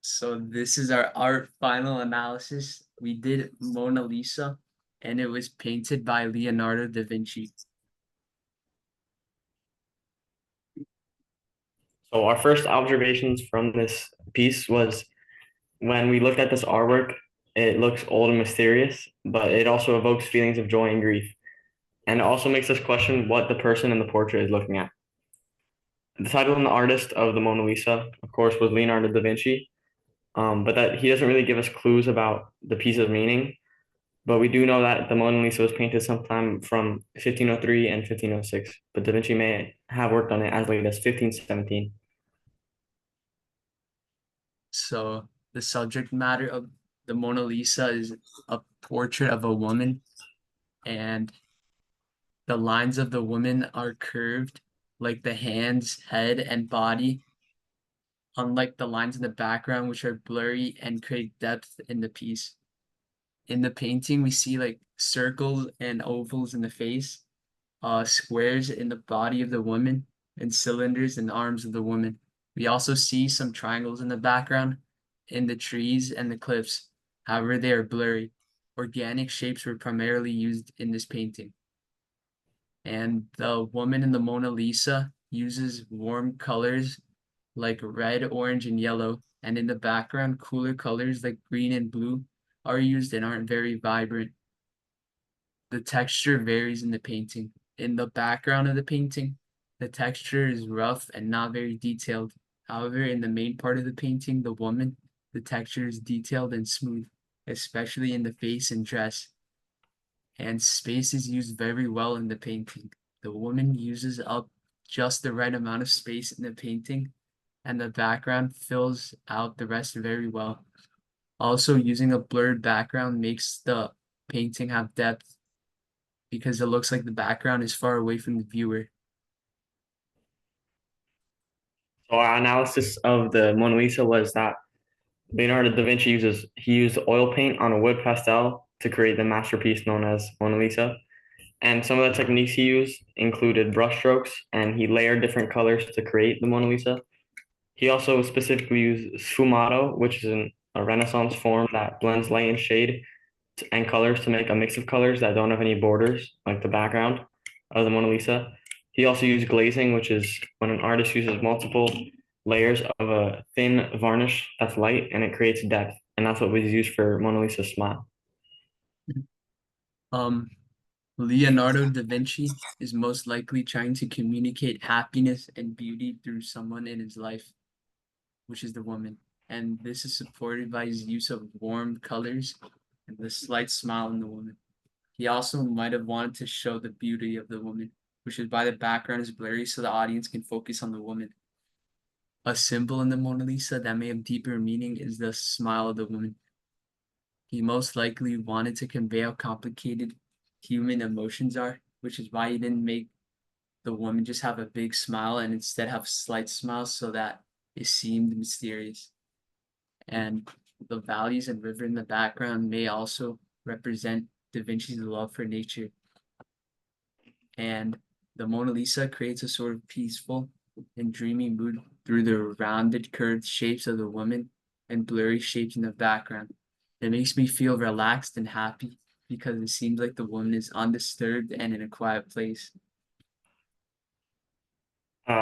So this is our art final analysis. We did Mona Lisa, and it was painted by Leonardo da Vinci. So our first observations from this piece was when we looked at this artwork, it looks old and mysterious, but it also evokes feelings of joy and grief. And it also makes us question what the person in the portrait is looking at. The title and the artist of the Mona Lisa, of course, was Leonardo da Vinci, but that he doesn't really give us clues about the piece's meaning. But we do know that the Mona Lisa was painted sometime from 1503 and 1506, but Da Vinci may have worked on it as late as 1517. So the subject matter of the Mona Lisa is a portrait of a woman, and the lines of the woman are curved like the hands, head, and body, unlike the lines in the background, which are blurry and create depth in the piece. In the painting, we see like circles and ovals in the face, squares in the body of the woman, and cylinders in the arms of the woman. We also see some triangles in the background, in the trees and the cliffs. However, they are blurry. Organic shapes were primarily used in this painting. And the woman in the Mona Lisa uses warm colors like red, orange, and yellow. And in the background, cooler colors like green and blue are used and aren't very vibrant. The texture varies in the painting. In the background of the painting, the texture is rough and not very detailed. However, in the main part of the painting, the woman, the texture is detailed and smooth, especially in the face and dress. And space is used very well in the painting. The woman uses up just the right amount of space in the painting, and the background fills out the rest very well. Also, using a blurred background makes the painting have depth because it looks like the background is far away from the viewer. So our analysis of the Mona Lisa was that Leonardo da Vinci used oil paint on a wood pastel to create the masterpiece known as Mona Lisa. And some of the techniques he used included brushstrokes, and he layered different colors to create the Mona Lisa. He also specifically used sfumato, which is a Renaissance form that blends light and shade and colors to make a mix of colors that don't have any borders, like the background of the Mona Lisa. He also used glazing, which is when an artist uses multiple layers of a thin varnish that's light and it creates depth. And that's what was used for Mona Lisa's smile. Um, Leonardo da Vinci is most likely trying to communicate happiness and beauty through someone in his life, which is the woman. And this is supported by his use of warm colors and the slight smile in the woman. He also might have wanted to show the beauty of the woman, which is why the background is blurry so the audience can focus on the woman. A symbol in the Mona Lisa that may have deeper meaning is the smile of the woman. He most likely wanted to convey how complicated human emotions are, which is why he didn't make the woman just have a big smile and instead have slight smiles so that it seemed mysterious. And the valleys and river in the background may also represent Da Vinci's love for nature. And the Mona Lisa creates a sort of peaceful and dreamy mood through the rounded, curved shapes of the woman and blurry shapes in the background. It makes me feel relaxed and happy because it seems like the woman is undisturbed and in a quiet place.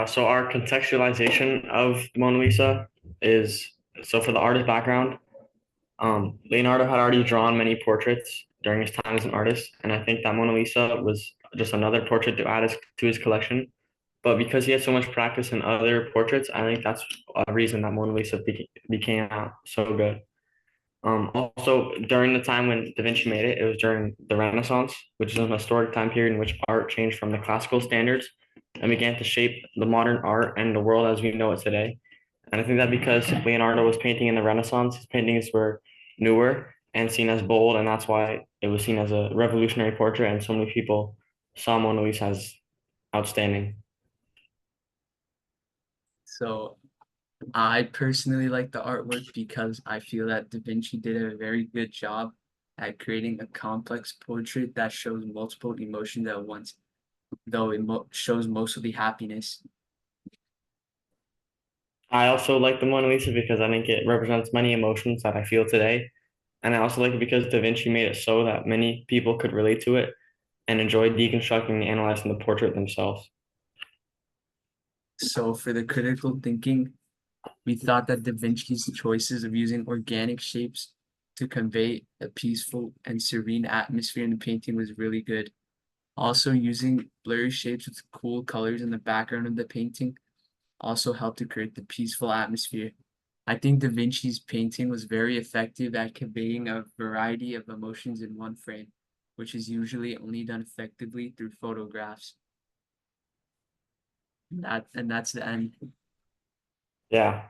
So our contextualization of the Mona Lisa is so for the artist background, Leonardo had already drawn many portraits during his time as an artist, and I think that Mona Lisa was just another portrait to add to his collection. But because he had so much practice in other portraits, I think that's a reason that Mona Lisa became out so good. Also, during the time when Da Vinci made it, it was during the Renaissance, which is an historic time period in which art changed from the classical standards and began to shape the modern art and the world as we know it today. And I think that because Leonardo was painting in the Renaissance, his paintings were newer and seen as bold, and that's why it was seen as a revolutionary portrait, and so many people saw Mona Lisa as outstanding. So I personally like the artwork because I feel that Da Vinci did a very good job at creating a complex portrait that shows multiple emotions at once, though it shows mostly happiness. I also like the Mona Lisa because I think it represents many emotions that I feel today. And I also like it because Da Vinci made it so that many people could relate to it and enjoy deconstructing and analyzing the portrait themselves. So for the critical thinking, we thought that Da Vinci's choices of using organic shapes to convey a peaceful and serene atmosphere in the painting was really good. Also, using blurry shapes with cool colors in the background of the painting also helped to create the peaceful atmosphere. I think Da Vinci's painting was very effective at conveying a variety of emotions in one frame, which is usually only done effectively through photographs. And that's the end. Yeah.